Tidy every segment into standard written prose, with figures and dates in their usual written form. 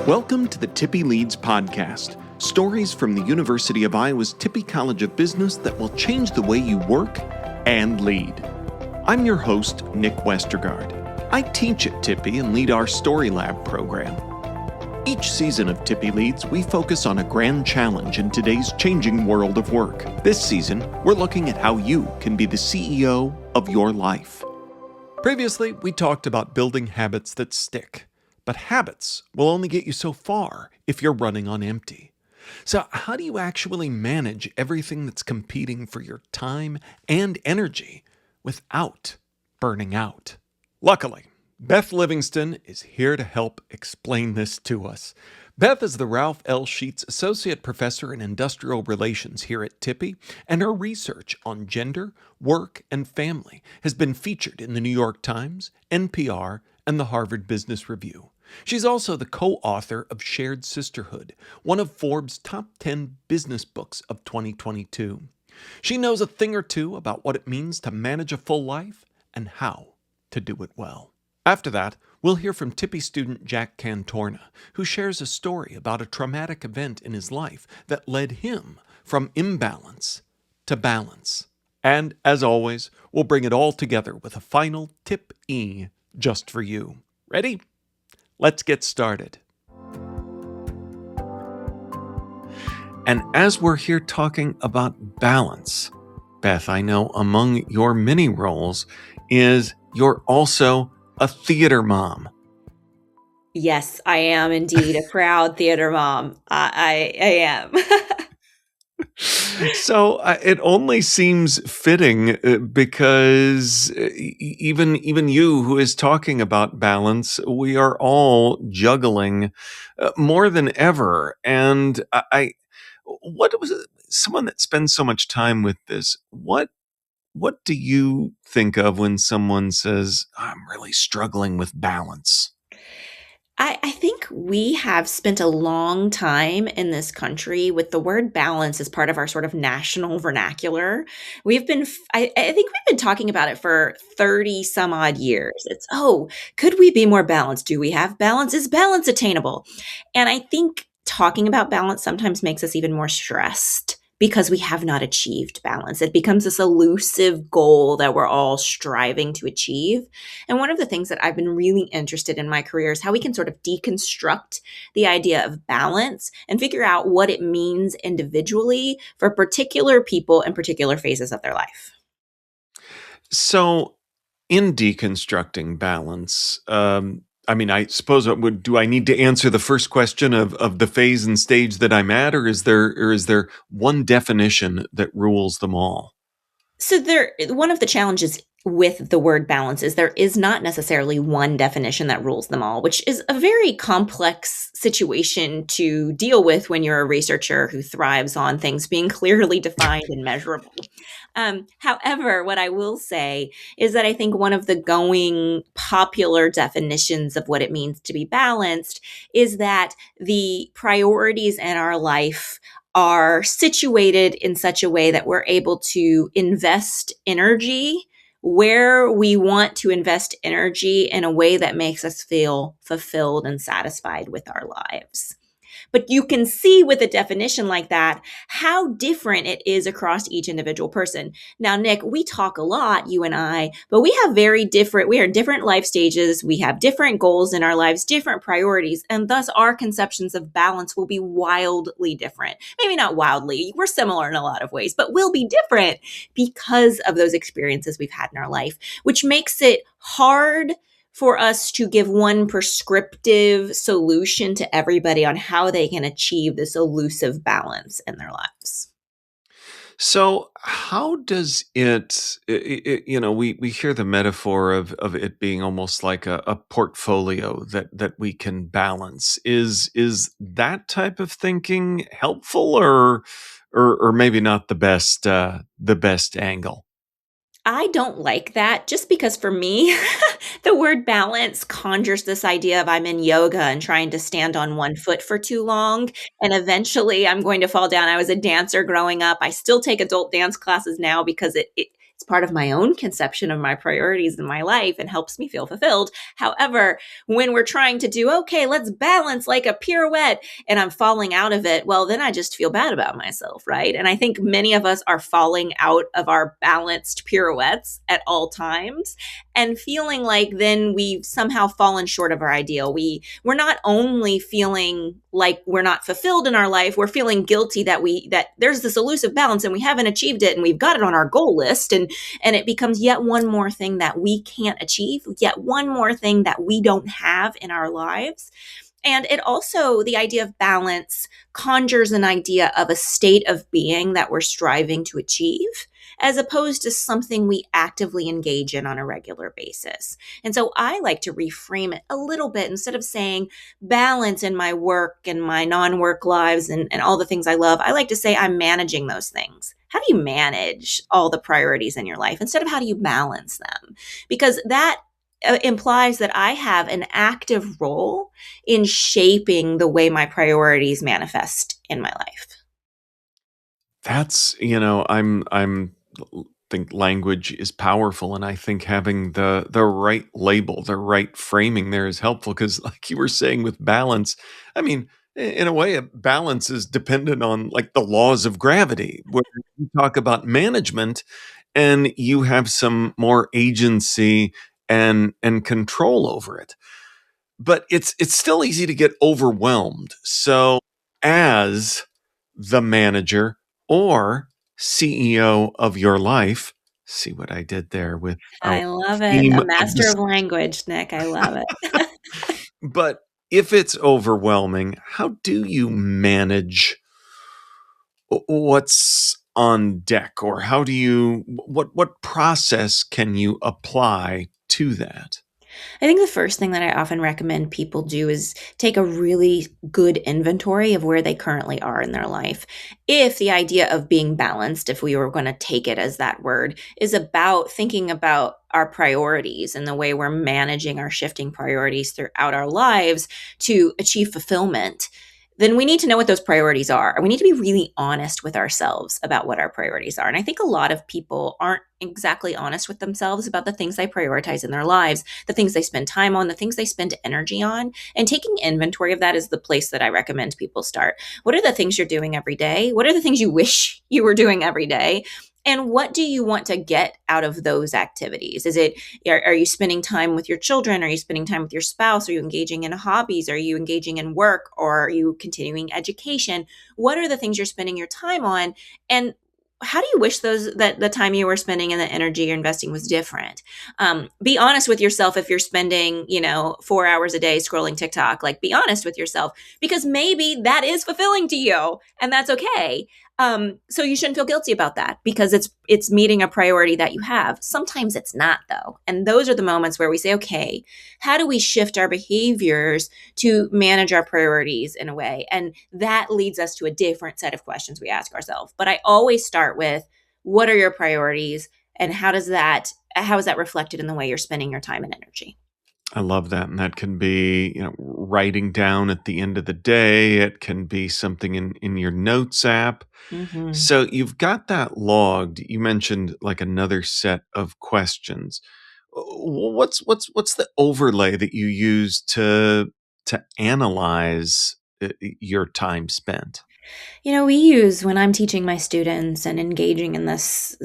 Welcome to the Tippie Leads podcast. Stories from the University of Iowa's Tippie College of Business that will change the way you work and lead. I'm your host, Nick Westergaard. I teach at Tippie and lead our Story Lab program. Each season of Tippie Leads, we focus on a grand challenge in today's changing world of work. This season, we're looking at how you can be the CEO of your life. Previously, we talked about building habits that stick. But habits will only get you so far if you're running on empty. So how do you actually manage everything that's competing for your time and energy without burning out? Luckily, Beth Livingston is here to help explain this to us. Beth is the Ralph L. Sheets Associate Professor in Industrial Relations here at Tippie, and her research on gender, work, and family has been featured in the New York Times, NPR, and the Harvard Business Review. She's also the co-author of Shared Sisterhood, one of Forbes' top 10 business books of 2022. She knows a thing or two about what it means to manage a full life and how to do it well. After that, we'll hear from Tippie student Jack Cantorna, who shares a story about a traumatic event in his life that led him from imbalance to balance. And, as always, we'll bring it all together with a final Tip E just for you. Ready? Let's get started. And as we're here talking about balance, Beth, I know among your many roles is you're also a theater mom. Yes, I am indeed a proud theater mom. I am. So it only seems fitting because even you who is talking about balance, we are all juggling more than ever. And what was it, someone that spends so much time with this? What do you think of when someone says, "I'm really struggling with balance"? I think we have spent a long time in this country with the word balance as part of our sort of national vernacular. I think we've been talking about it for 30 some odd years. It's, could we be more balanced? Do we have balance? Is balance attainable? And I think talking about balance sometimes makes us even more stressed because we have not achieved balance. It becomes this elusive goal that we're all striving to achieve. And one of the things that I've been really interested in my career is how we can sort of deconstruct the idea of balance and figure out what it means individually for particular people in particular phases of their life. So, in deconstructing balance, I suppose do I need to answer the first question of the phase and stage that I'm at, or is there one definition that rules them all? So one of the challenges with the word balance is there is not necessarily one definition that rules them all, which is a very complex situation to deal with when you're a researcher who thrives on things being clearly defined and measurable. However, what I will say is that I think one of the going popular definitions of what it means to be balanced is that the priorities in our life are situated in such a way that we're able to invest energy where we want to invest energy in a way that makes us feel fulfilled and satisfied with our lives. But you can see with a definition like that how different it is across each individual person. Now, Nick, we talk a lot, you and I, but we are in different life stages. We have different goals in our lives, different priorities, and thus our conceptions of balance will be wildly different. Maybe not wildly, we're similar in a lot of ways, but will be different because of those experiences we've had in our life, which makes it hard for us to give one prescriptive solution to everybody on how they can achieve this elusive balance in their lives. So how does we hear the metaphor of it being almost like a portfolio that we can balance. Is that type of thinking helpful or maybe not the best angle? I don't like that just because for me, the word balance conjures this idea of I'm in yoga and trying to stand on one foot for too long. And eventually I'm going to fall down. I was a dancer growing up. I still take adult dance classes now because it's part of my own conception of my priorities in my life and helps me feel fulfilled. However, when we're trying to do, okay, let's balance like a pirouette and I'm falling out of it, well, then I just feel bad about myself, right? And I think many of us are falling out of our balanced pirouettes at all times and feeling like then we've somehow fallen short of our ideal. We're not only feeling like we're not fulfilled in our life, we're feeling guilty that there's this elusive balance and we haven't achieved it and we've got it on our goal list, and it becomes yet one more thing that we can't achieve, yet one more thing that we don't have in our lives. And it also, the idea of balance conjures an idea of a state of being that we're striving to achieve, as opposed to something we actively engage in on a regular basis. And so I like to reframe it a little bit. Instead of saying balance in my work and my non-work lives and all the things I love, I like to say I'm managing those things. How do you manage all the priorities in your life instead of how do you balance them? Because that implies that I have an active role in shaping the way my priorities manifest in my life. That's, I'm think language is powerful, and I think having the right label, the right framing there is helpful because, like you were saying, with balance, I mean, in a way, a balance is dependent on like the laws of gravity. Where you talk about management, and you have some more agency and control over it. But it's still easy to get overwhelmed. So as the manager or CEO of your life, see what I did there with our I love it. theme A of master this. of language, Nick. I love it. But if it's overwhelming, how do you manage what's on deck, or how do you what process can you apply to that? I think the first thing that I often recommend people do is take a really good inventory of where they currently are in their life. If the idea of being balanced, if we were going to take it as that word, is about thinking about our priorities and the way we're managing our shifting priorities throughout our lives to achieve fulfillment, then we need to know what those priorities are. And we need to be really honest with ourselves about what our priorities are. And I think a lot of people aren't exactly honest with themselves about the things they prioritize in their lives, the things they spend time on, the things they spend energy on. And taking inventory of that is the place that I recommend people start. What are the things you're doing every day? What are the things you wish you were doing every day? And what do you want to get out of those activities? Are you spending time with your children? Are you spending time with your spouse? Are you engaging in hobbies? Are you engaging in work? Or are you continuing education? What are the things you're spending your time on? And how do you wish that the time you were spending and the energy you're investing was different? Be honest with yourself. If you're spending, 4 hours a day scrolling TikTok, like be honest with yourself, because maybe that is fulfilling to you and that's okay. So you shouldn't feel guilty about that because it's meeting a priority that you have. Sometimes it's not, though. And those are the moments where we say, okay, how do we shift our behaviors to manage our priorities in a way? And that leads us to a different set of questions we ask ourselves. But I always start with, what are your priorities and how is that reflected in the way you're spending your time and energy? I love that. And that can be, writing down at the end of the day. It can be something in your notes app. Mm-hmm. So you've got that logged. You mentioned like another set of questions. What's the overlay that you use to analyze your time spent? We use when I'm teaching my students and engaging in this,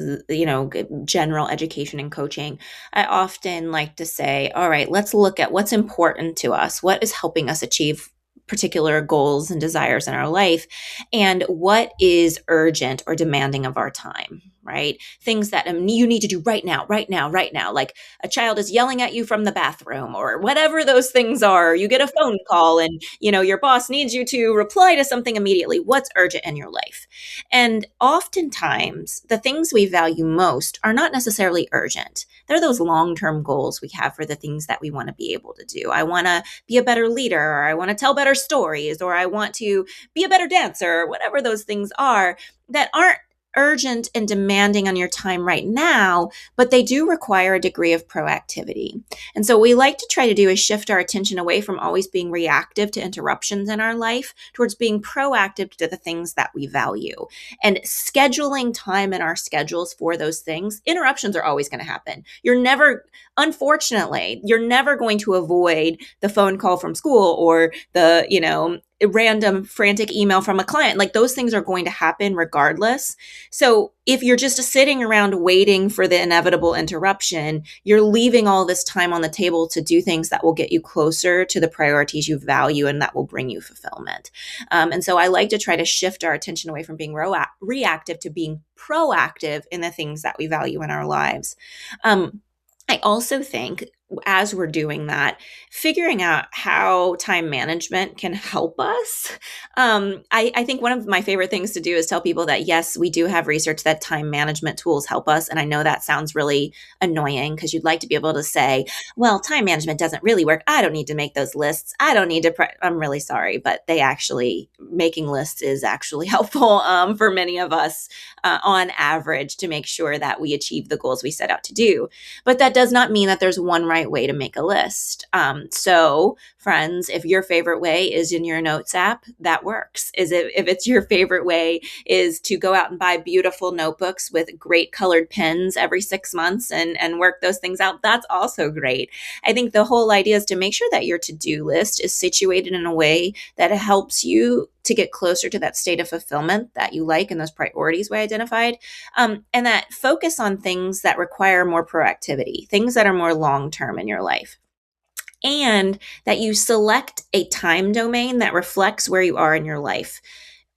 general education and coaching, I often like to say, all right, let's look at what's important to us, what is helping us achieve particular goals and desires in our life, and what is urgent or demanding of our time, right? Things that you need to do right now, right now, right now. Like a child is yelling at you from the bathroom or whatever those things are. You get a phone call and, your boss needs you to reply to something immediately. What's urgent in your life? And oftentimes the things we value most are not necessarily urgent. They're those long-term goals we have for the things that we want to be able to do. I want to be a better leader, or I want to tell better stories, or I want to be a better dancer, or whatever those things are that aren't urgent and demanding on your time right now, but they do require a degree of proactivity. And so what we like to try to do is shift our attention away from always being reactive to interruptions in our life towards being proactive to the things that we value. And scheduling time in our schedules for those things, interruptions are always going to happen. Unfortunately, you're never going to avoid the phone call from school or the, random frantic email from a client. Like those things are going to happen regardless. So if you're just sitting around waiting for the inevitable interruption, you're leaving all this time on the table to do things that will get you closer to the priorities you value and that will bring you fulfillment. And so I like to try to shift our attention away from being reactive to being proactive in the things that we value in our lives. I also think as we're doing that, figuring out how time management can help us. I think one of my favorite things to do is tell people that, yes, we do have research that time management tools help us. And I know that sounds really annoying because you'd like to be able to say, well, time management doesn't really work. I don't need to make those lists. I don't need to, I'm really sorry, but making lists is actually helpful for many of us on average to make sure that we achieve the goals we set out to do. But that does not mean that there's one right way to make a list. So friends, if your favorite way is in your notes app, that works. If it's your favorite way is to go out and buy beautiful notebooks with great colored pens every 6 months and work those things out, that's also great. I think the whole idea is to make sure that your to-do list is situated in a way that helps you to get closer to that state of fulfillment that you like and those priorities we identified, and that focus on things that require more proactivity, things that are more long-term in your life. And that you select a time domain that reflects where you are in your life.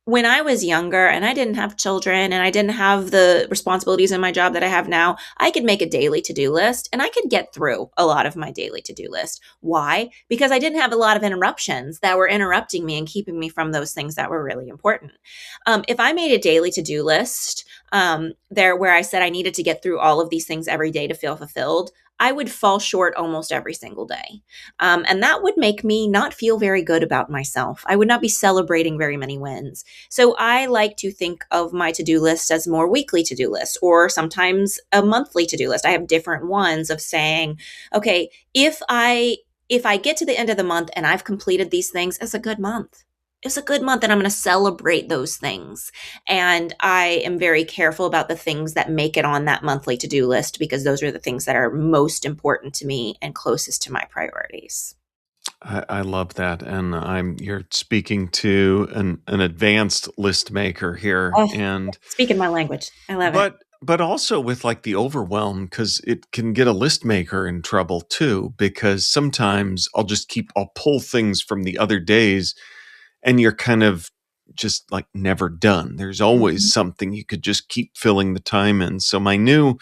When I was younger and I didn't have children and I didn't have the responsibilities in my job that I have now, I could make a daily to-do list and I could get through a lot of my daily to-do list. Why? Because I didn't have a lot of interruptions that were interrupting me and keeping me from those things that were really important. If I made a daily to-do list where I said I needed to get through all of these things every day to feel fulfilled, I would fall short almost every single day. And that would make me not feel very good about myself. I would not be celebrating very many wins. So I like to think of my to-do list as more weekly to-do lists or sometimes a monthly to-do list. I have different ones of saying, okay, if I get to the end of the month and I've completed these things, it's a good month. It's a good month and I'm going to celebrate those things. And I am very careful about the things that make it on that monthly to-do list because those are the things that are most important to me and closest to my priorities. I love that. And you're speaking to an advanced list maker here. Oh, and speaking my language. I love it. But also with like the overwhelm, because it can get a list maker in trouble too, because sometimes I'll pull things from the other days and you're kind of just like never done. There's always something you could just keep filling the time in. So my new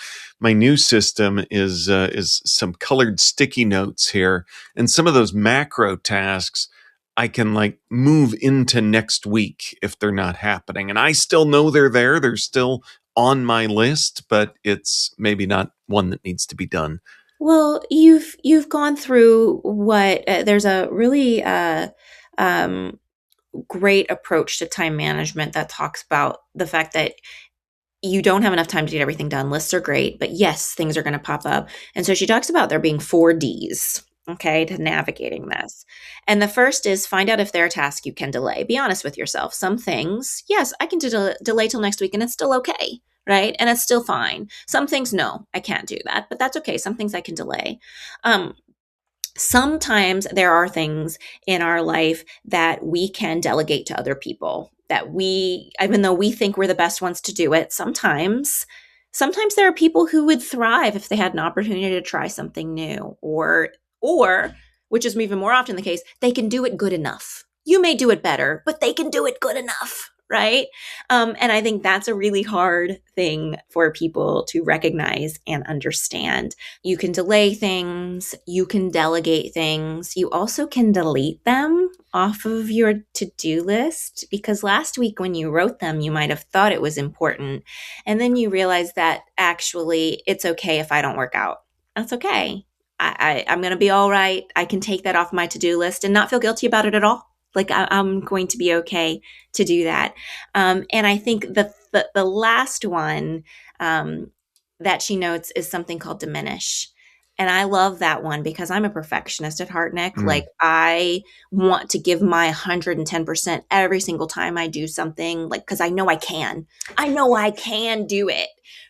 system is some colored sticky notes here, and some of those macro tasks I can like move into next week if they're not happening, and I still know they're there. They're still on my list, but it's maybe not one that needs to be done. Well, you've gone through what there's a really great approach to time management that talks about the fact that you don't have enough time to get everything done. Lists are great, but yes, things are going to pop up. And so she talks about there being 4 Ds, okay, to navigating this. And the first is find out if there are tasks you can delay. Be honest with yourself. Some things, yes, I can delay till next week and it's still okay, right? And it's still fine. Some things, no, I can't do that, but that's okay. Some things I can delay. Sometimes there are things in our life that we can delegate to other people that even though we think we're the best ones to do it, sometimes there are people who would thrive if they had an opportunity to try something new or, which is even more often the case, they can do it good enough. You may do it better, but they can do it good enough. Right? And I think that's a really hard thing for people to recognize and understand. You can delay things, you can delegate things, you also can delete them off of your to-do list because last week when you wrote them, you might have thought it was important. And then you realize that actually it's okay if I don't work out. That's okay. I'm going to be all right. I can take that off my to-do list and not feel guilty about it at all. Like I'm going to be okay to do that. And I think the the last one that she notes is something called diminish. And I love that one because I'm a perfectionist at heart, Nick. Like, I want to give my 110% every single time I do something, like, because I know I can. I know I can do it,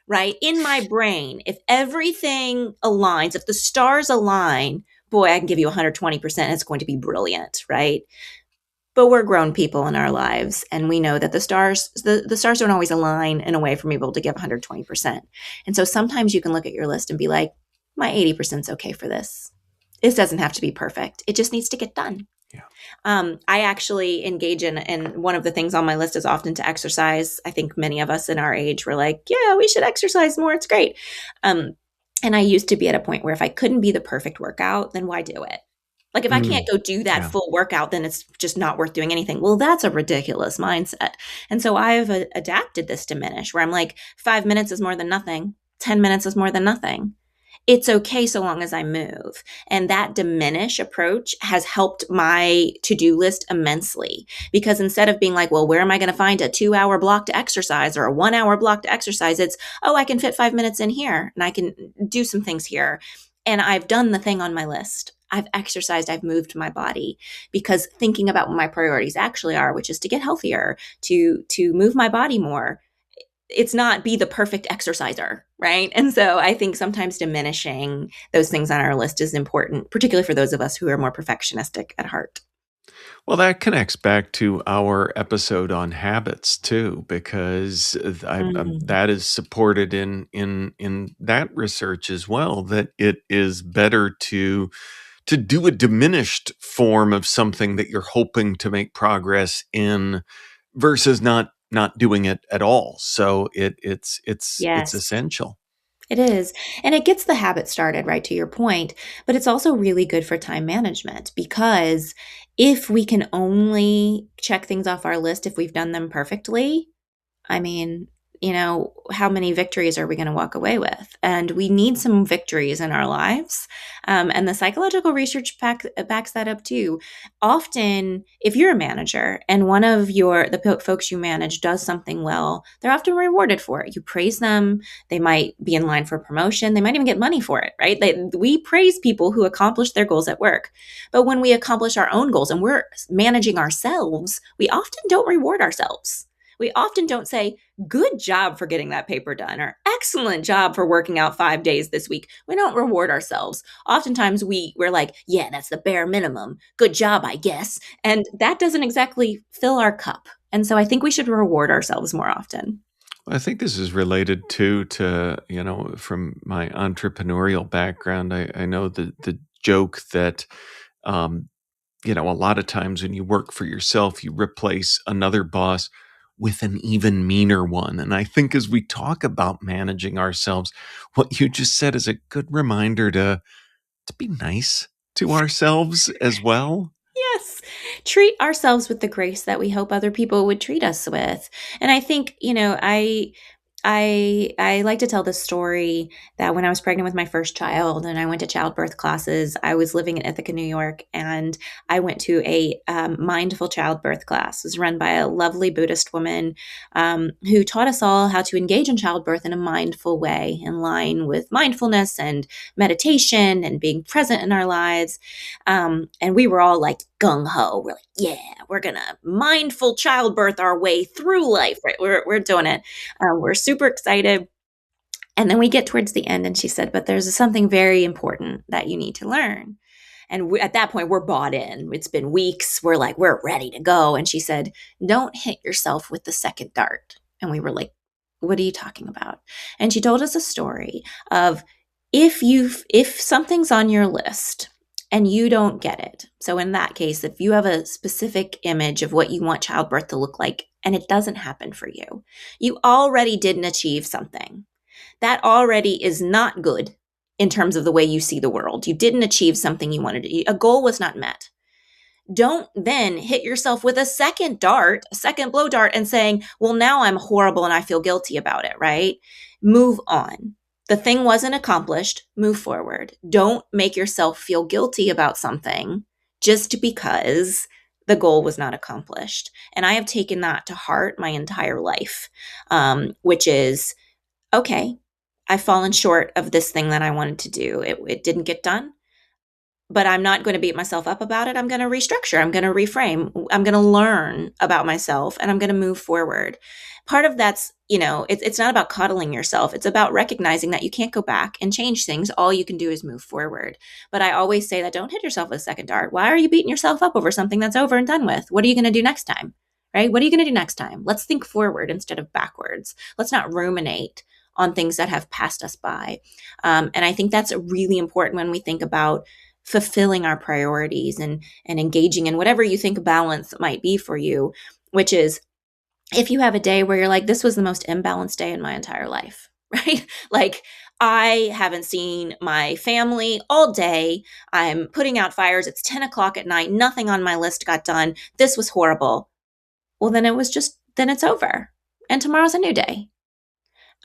right? In my brain, if everything aligns, if the stars align, boy, I can give you 120%. It's going to be brilliant, right? But we're grown people in our lives, and we know that the stars don't always align in a way for me to be able to give 120%. And so sometimes you can look at your list and be like, my 80% is okay for this. This doesn't have to be perfect. It just needs to get done. Yeah. I actually engage in one of the things on my list is often to exercise. I think many of us in our age were like, yeah, we should exercise more. It's great. And I used to be at a point where if I couldn't be the perfect workout, then why do it? Like, if I can't go do that full workout, then it's just not worth doing anything. Well, that's a ridiculous mindset. And so I've adapted this diminish, where I'm like, 5 minutes is more than nothing. 10 minutes is more than nothing. It's okay so long as I move. And that diminish approach has helped my to-do list immensely, because instead of being like, well, where am I going to find a 2-hour block to exercise or a 1-hour block to exercise? It's, oh, I can fit 5 minutes in here and I can do some things here. And I've done the thing on my list. I've exercised, I've moved my body, because thinking about what my priorities actually are, which is to get healthier, to move my body more. It's not be the perfect exerciser, right? And so I think sometimes diminishing those things on our list is important, particularly for those of us who are more perfectionistic at heart. Well, that connects back to our episode on habits too, because that is supported in that research as well, that it is better to do a diminished form of something that you're hoping to make progress in versus not doing it at all. So it's Yes. essential. It is. And it gets the habit started, right, to your point. But it's also really good for time management, because if we can only check things off our list if we've done them perfectly, I mean, how many victories are we going to walk away with? And we need some victories in our lives. And the psychological research backs that up too. Often, if you're a manager and one of the folks you manage does something well, they're often rewarded for it. You praise them. They might be in line for promotion. They might even get money for it, right? We praise people who accomplish their goals at work. But when we accomplish our own goals and we're managing ourselves, we often don't reward ourselves. We often don't say, good job for getting that paper done, or excellent job for working out 5 days this week. We don't reward ourselves. Oftentimes we're like, yeah, that's the bare minimum. Good job, I guess. And that doesn't exactly fill our cup. And so I think we should reward ourselves more often. I think this is related too to, from my entrepreneurial background, I know the joke that, a lot of times when you work for yourself, you replace another boss with an even meaner one. And I think as we talk about managing ourselves, what you just said is a good reminder to be nice to ourselves as well. Yes. Treat ourselves with the grace that we hope other people would treat us with. And I think, I like to tell this story that when I was pregnant with my first child and I went to childbirth classes, I was living in Ithaca, New York, and I went to a mindful childbirth class. It was run by a lovely Buddhist woman who taught us all how to engage in childbirth in a mindful way, in line with mindfulness and meditation and being present in our lives. And we were all like gung-ho. We're like, yeah, we're going to mindful childbirth our way through life, right? We're doing it. We're super excited. And then we get towards the end and she said, but there's something very important that you need to learn. And at that point, we're bought in. It's been weeks. We're like, we're ready to go. And she said, don't hit yourself with the second dart. And we were like, what are you talking about? And she told us a story of if something's on your list and you don't get it. So in that case, if you have a specific image of what you want childbirth to look like and it doesn't happen for you, you already didn't achieve something. That already is not good in terms of the way you see the world. You didn't achieve something you wanted to. A goal was not met. Don't then hit yourself with a second blow dart and saying, well, now I'm horrible and I feel guilty about it, right? Move on. The thing wasn't accomplished. Move forward. Don't make yourself feel guilty about something just because the goal was not accomplished. And I have taken that to heart my entire life, which is, okay, I've fallen short of this thing that I wanted to do. It didn't get done, but I'm not going to beat myself up about it. I'm going to restructure. I'm going to reframe. I'm going to learn about myself, and I'm going to move forward. Part of that's, it's not about coddling yourself. It's about recognizing that you can't go back and change things. All you can do is move forward. But I always say that don't hit yourself with a second dart. Why are you beating yourself up over something that's over and done with? What are you going to do next time? Right? What are you going to do next time? Let's think forward instead of backwards. Let's not ruminate on things that have passed us by. And I think that's really important when we think about fulfilling our priorities and engaging in whatever you think balance might be for you, which is, if you have a day where you're like, this was the most imbalanced day in my entire life, right? Like, I haven't seen my family all day. I'm putting out fires. It's 10 o'clock at night. Nothing on my list got done. This was horrible. Well, then it's over. And tomorrow's a new day.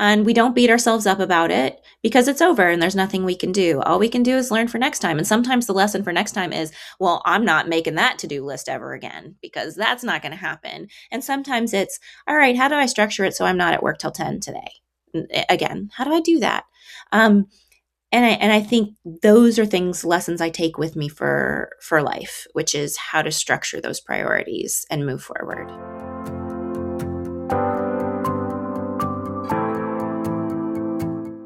And we don't beat ourselves up about it because it's over and there's nothing we can do. All we can do is learn for next time. And sometimes the lesson for next time is, well, I'm not making that to-do list ever again, because that's not going to happen. And sometimes it's, all right, how do I structure it so I'm not at work till 10 today? Again, how do I do that? And I think those are lessons I take with me for life, which is how to structure those priorities and move forward.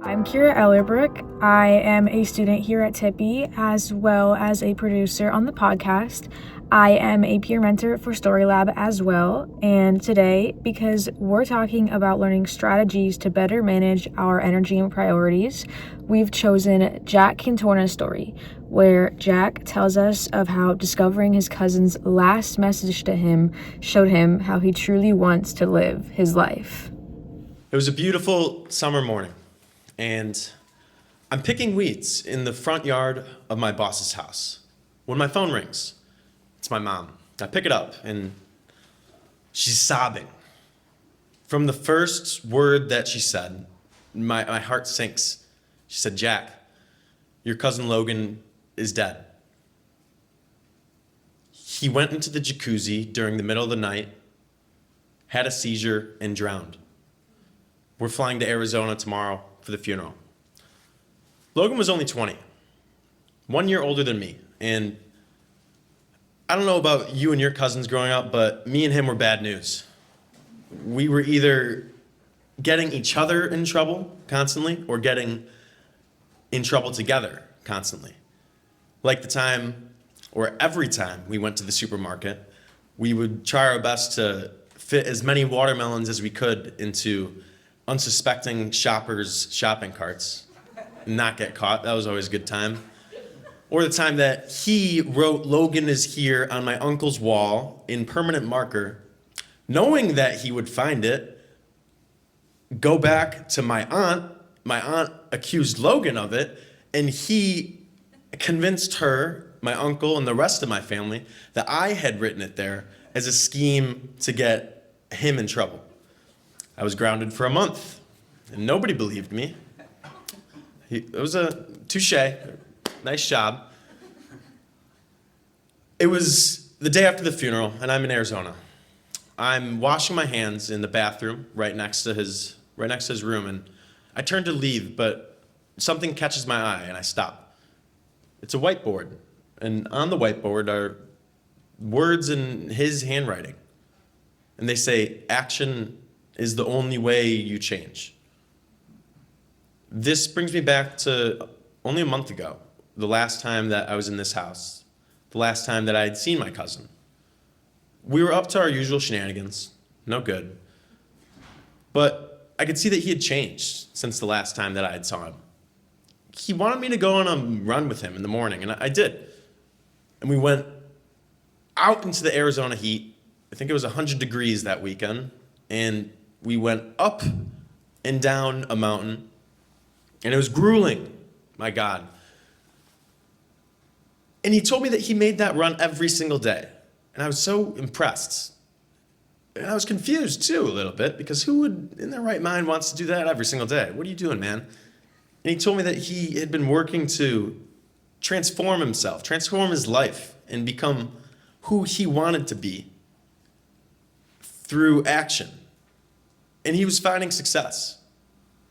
I'm Kira Ellerbrook. I am a student here at Tippie, as well as a producer on the podcast. I am a peer mentor for Story Lab as well. And today, because we're talking about learning strategies to better manage our energy and priorities, we've chosen Jack Cantorna's story, where Jack tells us of how discovering his cousin's last message to him showed him how he truly wants to live his life. It was a beautiful summer morning, and I'm picking weeds in the front yard of my boss's house when my phone rings. It's my mom. I pick it up, and she's sobbing. From the first word that she said, my heart sinks. She said, "Jack, your cousin Logan is dead. He went into the jacuzzi during the middle of the night, had a seizure, and drowned. We're flying to Arizona tomorrow for the funeral." Logan was only 20, 1 year older than me, and I don't know about you and your cousins growing up, but me and him were bad news. We were either getting each other in trouble constantly or getting in trouble together constantly. Like the time, or every time we went to the supermarket, we would try our best to fit as many watermelons as we could into unsuspecting shoppers' shopping carts and not get caught. That was always a good time. Or the time that he wrote "Logan is here" on my uncle's wall in permanent marker, knowing that he would find it, go back to my aunt. My aunt accused Logan of it, and he convinced her, my uncle, and the rest of my family that I had written it there as a scheme to get him in trouble. I was grounded for a month, and nobody believed me. It was a touche. Nice job. It was the day after the funeral, and I'm in Arizona. I'm washing my hands in the bathroom right next to his room, and I turn to leave, but something catches my eye, and I stop. It's a whiteboard, and on the whiteboard are words in his handwriting, and they say, "Action is the only way you change." This brings me back to only a month ago, the last time that I was in this house, the last time that I had seen my cousin. We were up to our usual shenanigans, no good. But I could see that he had changed since the last time that I had saw him. He wanted me to go on a run with him in the morning, and I did. And we went out into the Arizona heat. I think it was 100 degrees that weekend. And we went up and down a mountain, and it was grueling, my God. And he told me that he made that run every single day. And I was so impressed. And I was confused too a little bit, because who would in their right mind wants to do that every single day? What are you doing, man? And he told me that he had been working to transform himself, transform his life, and become who he wanted to be through action. And he was finding success.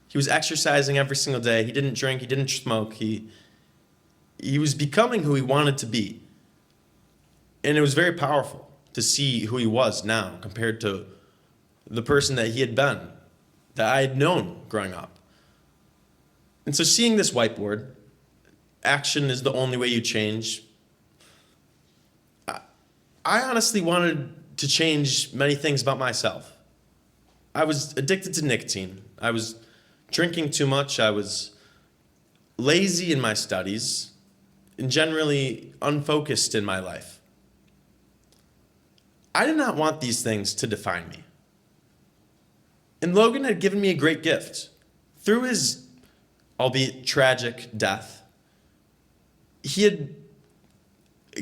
He was exercising every single day. He didn't drink. He didn't smoke. He was becoming who he wanted to be. And it was very powerful to see who he was now compared to the person that he had been, that I had known growing up. And so seeing this whiteboard, action is the only way you change, I honestly wanted to change many things about myself. I was addicted to nicotine. I was drinking too much. I was lazy in my studies and generally unfocused in my life. I did not want these things to define me. And Logan had given me a great gift. Through his, albeit tragic, death, he had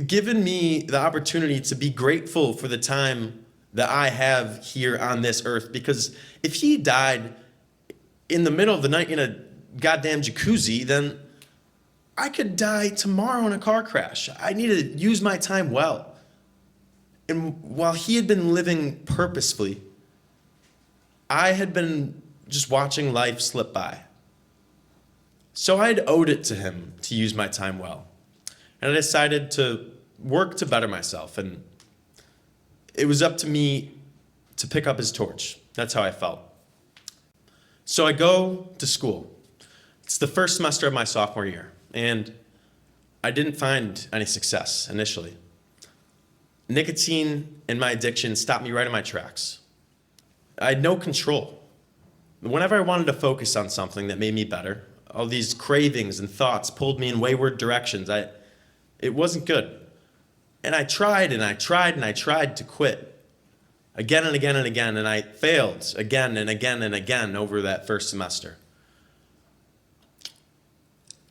given me the opportunity to be grateful for the time that I have here on this earth. Because if he died in the middle of the night in a goddamn jacuzzi, then I could die tomorrow in a car crash. I need to use my time well. And while he had been living purposefully, I had been just watching life slip by. So I had owed it to him to use my time well. And I decided to work to better myself. And it was up to me to pick up his torch. That's how I felt. So I go to school. It's the first semester of my sophomore year. And I didn't find any success initially. Nicotine and my addiction stopped me right in my tracks. I had no control. Whenever I wanted to focus on something that made me better, all these cravings and thoughts pulled me in wayward directions. It wasn't good. And I tried and I tried and I tried to quit again and again and again, and I failed again and again and again over that first semester.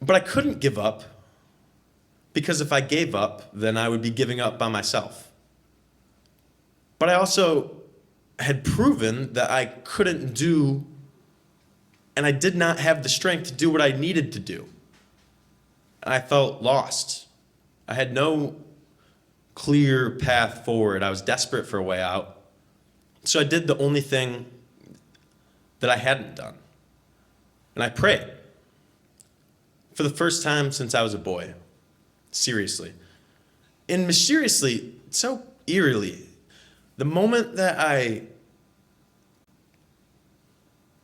But I couldn't give up, because if I gave up, then I would be giving up by myself. But I also had proven that I couldn't do, and I did not have the strength to do what I needed to do. And I felt lost. I had no clear path forward. I was desperate for a way out. So I did the only thing that I hadn't done. And I prayed. For the first time since I was a boy. Seriously. And mysteriously, so eerily, the moment that I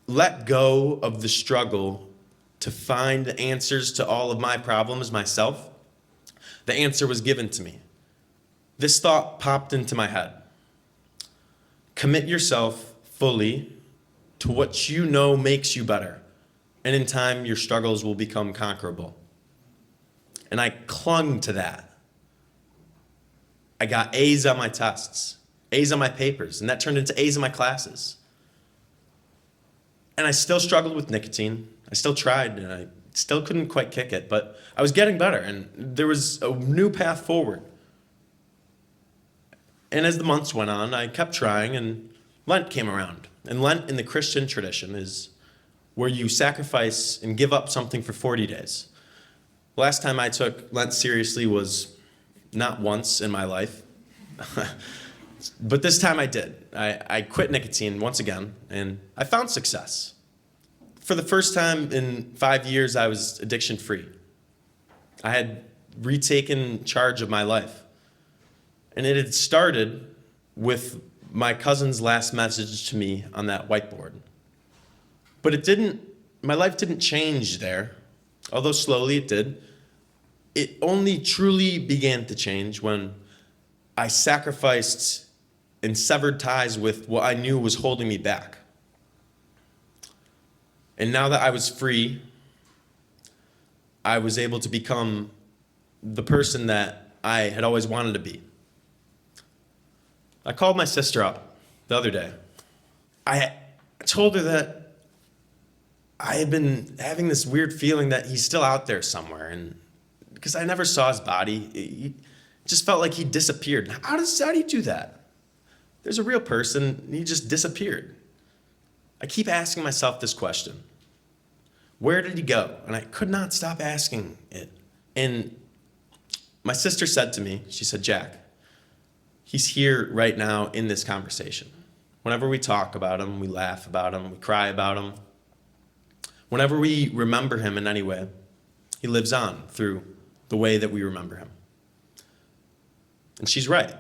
let go of the struggle to find the answers to all of my problems myself, the answer was given to me. This thought popped into my head. Commit yourself fully to what you know makes you better, and in time your struggles will become conquerable. And I clung to that. I got A's on my tests, A's on my papers, and that turned into A's in my classes. And I still struggled with nicotine. I still tried, and I still couldn't quite kick it, but I was getting better, and there was a new path forward. And as the months went on, I kept trying, and Lent came around. And Lent in the Christian tradition is where you sacrifice and give up something for 40 days. Last time I took Lent seriously was not once in my life, but this time I did. I quit nicotine once again, and I found success. For the first time in 5 years, I was addiction-free. I had retaken charge of my life. And it had started with my cousin's last message to me on that whiteboard. But my life didn't change there, although slowly it did. It only truly began to change when I sacrificed and severed ties with what I knew was holding me back. And now that I was free, I was able to become the person that I had always wanted to be. I called my sister up the other day. I told her that I had been having this weird feeling that he's still out there somewhere, and because I never saw his body, it just felt like he disappeared. How do you do that? There's a real person, and he just disappeared. I keep asking myself this question. Where did he go? And I could not stop asking it. And my sister said to me, she said, Jack, He's here right now in this conversation. Whenever we talk about him, we laugh about him, we cry about him. Whenever we remember him in any way, he lives on through the way that we remember him. And she's right.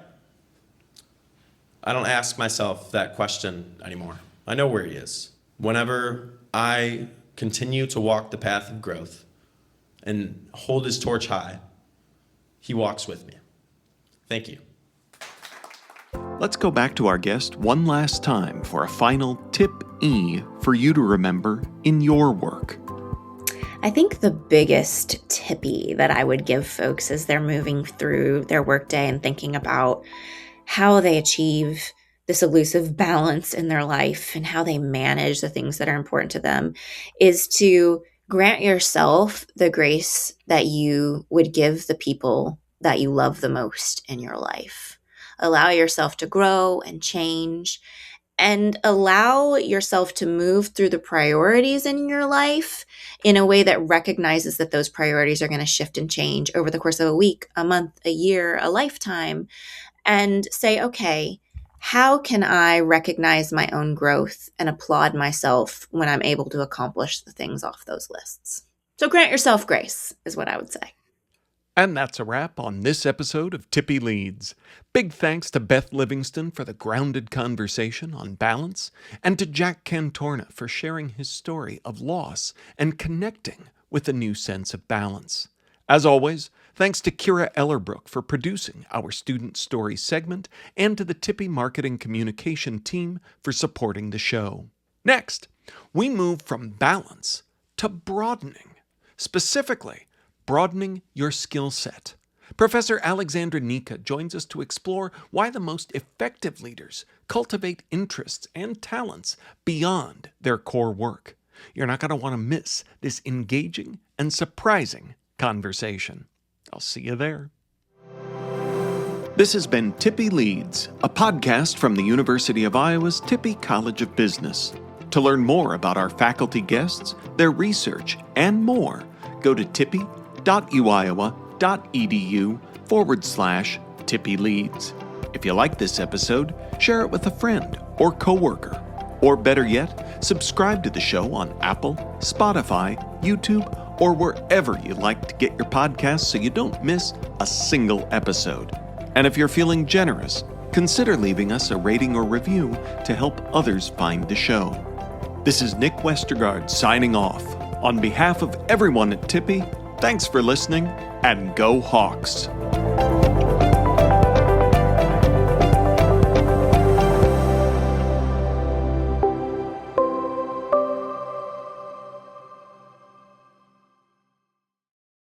I don't ask myself that question anymore. I know where he is. Whenever I continue to walk the path of growth and hold his torch high, he walks with me. Thank you. Let's go back to our guest one last time for a final tip E for you to remember in your work. I think the biggest tippy that I would give folks as they're moving through their workday and thinking about how they achieve this elusive balance in their life and how they manage the things that are important to them is to grant yourself the grace that you would give the people that you love the most in your life. Allow yourself to grow and change, and allow yourself to move through the priorities in your life in a way that recognizes that those priorities are going to shift and change over the course of a week, a month, a year, a lifetime, and say, okay, how can I recognize my own growth and applaud myself when I'm able to accomplish the things off those lists? So grant yourself grace is what I would say. And that's a wrap on this episode of Tippie Leads. Big thanks to Beth Livingston for the grounded conversation on balance, and to Jack Cantorna for sharing his story of loss and connecting with a new sense of balance. As always, thanks to Kira Ellerbrook for producing our Student Story segment, and to the Tippie Marketing Communication team for supporting the show. Next, we move from balance to broadening. Specifically, broadening your skill set. Professor Alexandra Nika joins us to explore why the most effective leaders cultivate interests and talents beyond their core work. You're not going to want to miss this engaging and surprising conversation. I'll see you there. This has been Tippie Leads, a podcast from the University of Iowa's Tippie College of Business. To learn more about our faculty guests, their research, and more, go to tippie.uiowa.edu/Tippie Leads. If you like this episode, share it with a friend or coworker. Or better yet, subscribe to the show on Apple, Spotify, YouTube, or wherever you like to get your podcasts so you don't miss a single episode. And if you're feeling generous, consider leaving us a rating or review to help others find the show. This is Nick Westergaard signing off. On behalf of everyone at Tippie, thanks for listening, and go Hawks!